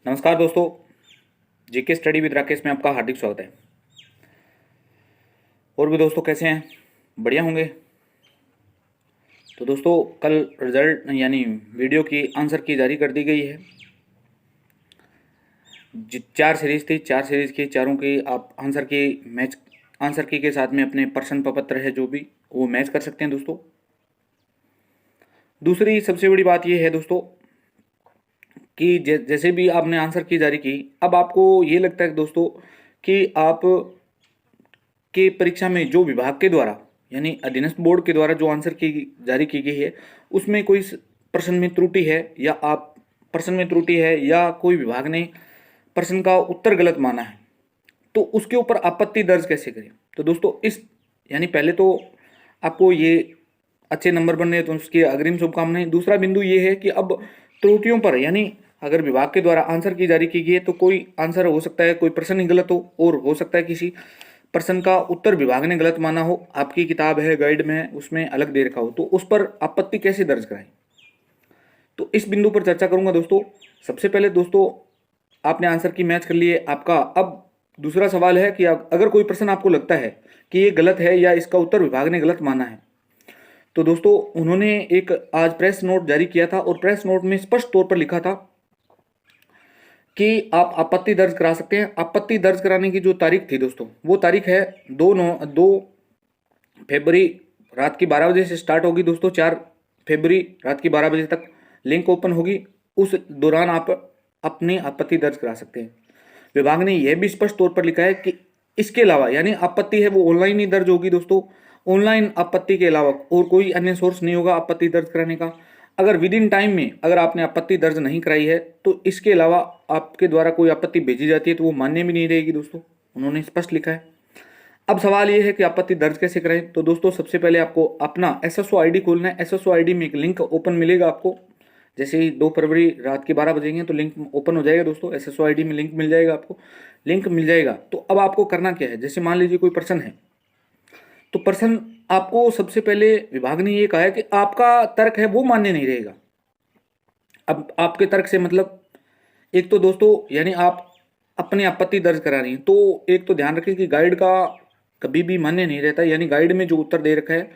नमस्कार दोस्तों, GK study with Rakesh में आपका हार्दिक स्वागत है। और भी दोस्तों कैसे हैं? बढ़िया होंगे। तो दोस्तों कल रिजल्ट यानी वीडियो की आंसर की जारी कर दी गई है। 4 सीरीज थी, 4 सीरीज की चारों की आप आंसर की के साथ में अपने प्रश्न पत्र है जो भी वो मैच कर सकते हैं दोस्तों। दूसरी सबसे बड़ी बात ये है दोस्तों कि जैसे भी आपने आंसर की जारी की, अब आपको ये लगता है दोस्तों कि आप के परीक्षा में जो विभाग के द्वारा यानी अधीनस्थ बोर्ड के द्वारा जो आंसर की जारी की गई है उसमें कोई प्रश्न में त्रुटि है या कोई विभाग ने प्रश्न का उत्तर गलत माना है तो उसके ऊपर आपत्ति दर्ज कैसे करें। तो दोस्तों इस यानी पहले तो आपको ये अच्छे नंबर बनने तो उसकी अग्रिम शुभकामनाएं। दूसरा बिंदु ये है कि अब त्रुटियों पर यानी अगर विभाग के द्वारा आंसर की जारी की गई है तो कोई आंसर हो सकता है, कोई प्रश्न ही गलत हो और हो सकता है किसी प्रश्न का उत्तर विभाग ने गलत माना हो, आपकी किताब है गाइड में है उसमें अलग दे रखा हो, तो उस पर आपत्ति कैसे दर्ज कराएं। तो इस बिंदु पर चर्चा करूंगा दोस्तों। सबसे पहले दोस्तों आपने आंसर की मैच कर लिए आपका। अब दूसरा सवाल है कि अगर कोई प्रश्न आपको लगता है कि ये गलत है या इसका उत्तर विभाग ने गलत माना है, तो दोस्तों उन्होंने एक आज प्रेस नोट जारी किया था और प्रेस नोट में स्पष्ट तौर पर लिखा था कि आप आपत्ति दर्ज करा सकते हैं। आपत्ति दर्ज कराने की जो तारीख थी दोस्तों वो तारीख है 2 फरवरी रात की 12 बजे से स्टार्ट होगी दोस्तों। 4 फरवरी रात की 12 बजे तक लिंक ओपन होगी, उस दौरान आप अपनी आपत्ति दर्ज करा सकते हैं। विभाग ने यह भी स्पष्ट तौर पर लिखा है कि इसके अलावा यानी आपत्ति है वो ऑनलाइन ही दर्ज होगी दोस्तों। ऑनलाइन आपत्ति के अलावा और कोई अन्य सोर्स नहीं होगा आपत्ति दर्ज कराने का। अगर विद इन टाइम में अगर आपने आपत्ति दर्ज नहीं कराई है तो इसके अलावा आपके द्वारा कोई आपत्ति भेजी जाती है तो वो मान्य भी नहीं रहेगी दोस्तों, उन्होंने स्पष्ट लिखा है। अब सवाल ये है कि आपत्ति दर्ज कैसे करें। तो दोस्तों सबसे पहले आपको अपना एसएसओ आईडी खोलना है। एसएसओ आईडी में एक लिंक ओपन मिलेगा आपको। जैसे ही 2 फरवरी रात के 12 बजेंगे तो लिंक ओपन हो जाएगा दोस्तों। एसएसओ आईडी में लिंक मिल जाएगा आपको। लिंक मिल जाएगा तो अब आपको करना क्या है, जैसे मान लीजिए कोई प्रश्न है तो प्रश्न आपको सबसे पहले विभाग ने ये कहा है कि आपका तर्क है वो मान्य नहीं रहेगा। अब आपके तर्क से मतलब एक तो दोस्तों यानी आप अपनी आपत्ति दर्ज करा रही हैं तो एक तो ध्यान रखें कि गाइड का कभी भी मान्य नहीं रहता, यानी गाइड में जो उत्तर दे रखा है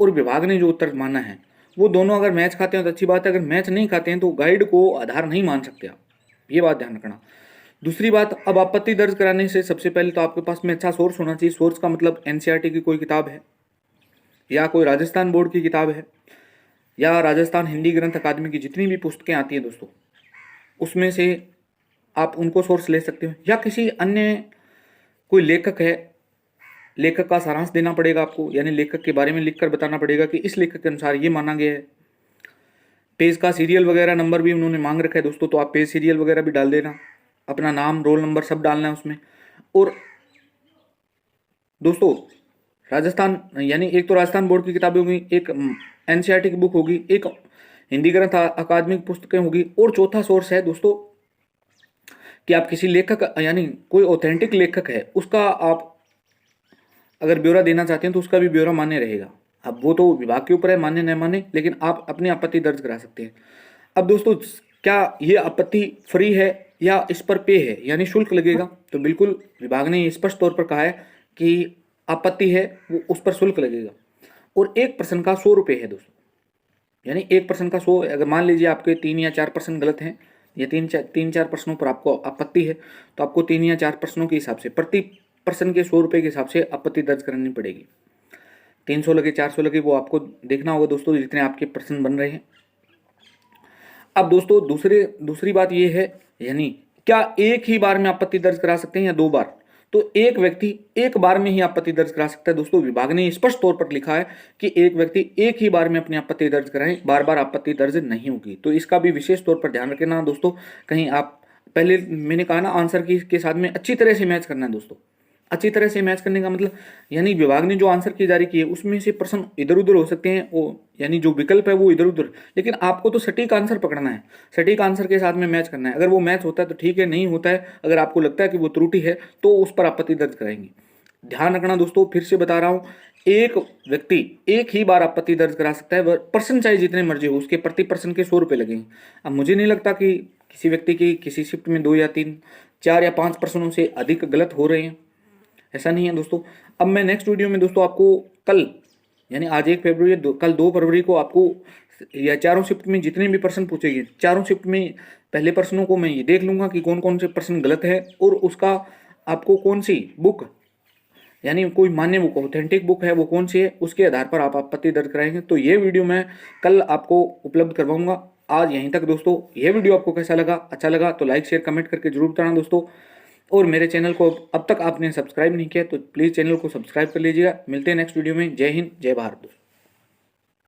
और विभाग ने जो उत्तर माना है वो दोनों अगर मैच खाते हैं तो अच्छी बात है, अगर मैच नहीं खाते हैं तो गाइड को आधार नहीं मान सकते आप, ये बात ध्यान रखना। दूसरी बात, अब आपत्ति दर्ज कराने से सबसे पहले तो आपके पास में अच्छा सोर्स होना चाहिए। सोर्स का मतलब एनसीईआरटी की कोई किताब है या कोई राजस्थान बोर्ड की किताब है या राजस्थान हिंदी ग्रंथ अकादमी की जितनी भी पुस्तकें आती हैं दोस्तों उसमें से आप उनको सोर्स ले सकते हो, या किसी अन्य कोई लेखक है, लेखक का सारांश देना पड़ेगा आपको, यानी लेखक के बारे में लिखकर बताना पड़ेगा कि इस लेखक के अनुसार ये माना गया है। पेज का सीरियल वगैरह नंबर भी उन्होंने मांग रखा है दोस्तों, तो आप पेज सीरियल वगैरह भी डाल देना, अपना नाम रोल नंबर सब डालना है उसमें। और दोस्तों राजस्थान यानी एक तो राजस्थान बोर्ड की किताबें होगी, एक एनसीईआरटी की बुक होगी, एक हिंदी ग्रंथ अकादमिक पुस्तकें होगी, और चौथा सोर्स है दोस्तों कि आप किसी लेखक यानी कोई ऑथेंटिक लेखक है उसका आप अगर ब्यौरा देना चाहते हैं तो उसका भी ब्यौरा मान्य रहेगा। अब वो तो विभाग के ऊपर है मान्य न माने, लेकिन आप अपनी आपत्ति दर्ज करा सकते हैं। अब दोस्तों क्या ये आपत्ति फ्री है या इस पर पे है यानी शुल्क लगेगा? तो बिल्कुल विभाग ने स्पष्ट तौर पर कहा है कि आपत्ति है वो उस पर शुल्क लगेगा और एक प्रश्न का 100 रुपये है दोस्तों, यानी एक प्रश्न का 100। अगर मान लीजिए आपके 3 या 4 प्रश्न गलत हैं या 3-4 प्रश्नों पर आपको आपत्ति है तो आपको 3 या 4 प्रश्नों के हिसाब से प्रति प्रश्न के 100 रुपये के हिसाब से आपत्ति दर्ज करनी पड़ेगी। 300 लगे 400 लगे वो आपको देखना होगा दोस्तों जितने आपके प्रश्न बन रहे हैं। अब दोस्तों दूसरी बात ये है यानी क्या एक ही बार में आपत्ति दर्ज करा सकते हैं या 2 बार? तो एक व्यक्ति एक बार में ही आपत्ति दर्ज करा सकता है दोस्तों। विभाग ने स्पष्ट तौर पर लिखा है कि एक व्यक्ति एक ही बार में अपनी आपत्ति दर्ज कराएं, बार बार आपत्ति दर्ज नहीं होगी। तो इसका भी विशेष तौर पर ध्यान रखना दोस्तों, कहीं आप पहले मैंने कहा ना आंसर की के साथ में अच्छी तरह से मैच करना है दोस्तों। अच्छी तरह से मैच करने का मतलब यानी विभाग ने जो आंसर की जारी की है उसमें से प्रश्न इधर उधर हो सकते हैं, वो यानी जो विकल्प है वो इधर उधर, लेकिन आपको तो सटीक आंसर पकड़ना है, सटीक आंसर के साथ में मैच करना है। अगर वो मैच होता है तो ठीक है, नहीं होता है अगर आपको लगता है कि वो त्रुटि है तो उस पर आपत्ति दर्ज कराएंगे। ध्यान रखना दोस्तों, फिर से बता रहा हूँ, एक व्यक्ति एक ही बार आपत्ति दर्ज करा सकता है। प्रश्न चाहे जितने मर्जी हो उसके प्रति प्रश्न के 100 रुपये लगेंगे। अब मुझे नहीं लगता कि किसी व्यक्ति की किसी शिफ्ट में 2 या 3, 4 या 5 प्रश्नों से अधिक गलत हो रहे हैं, ऐसा नहीं है दोस्तों। अब मैं नेक्स्ट वीडियो में दोस्तों आपको कल, यानी आज 1 फरवरी, कल 2 फरवरी को आपको या चारों शिफ्ट में जितने भी प्रश्न पूछेंगे, चारों शिफ्ट में पहले प्रश्नों को मैं ये देख लूँगा कि कौन कौन से प्रश्न गलत है और उसका आपको कौन सी बुक, यानी कोई मान्य बुक, ऑथेंटिक बुक है वो कौन सी है, उसके आधार पर आप आपत्ति दर्ज कराएंगे। तो ये वीडियो मैं कल आपको उपलब्ध करवाऊंगा। आज यहीं तक दोस्तों। ये वीडियो आपको कैसा लगा, अच्छा लगा तो लाइक शेयर कमेंट करके जरूर बताना दोस्तों। और मेरे चैनल को अब तक आपने सब्सक्राइब नहीं किया तो प्लीज़ चैनल को सब्सक्राइब कर लीजिएगा। मिलते हैं नेक्स्ट वीडियो में। जय हिंद, जय भारत दोस्तों।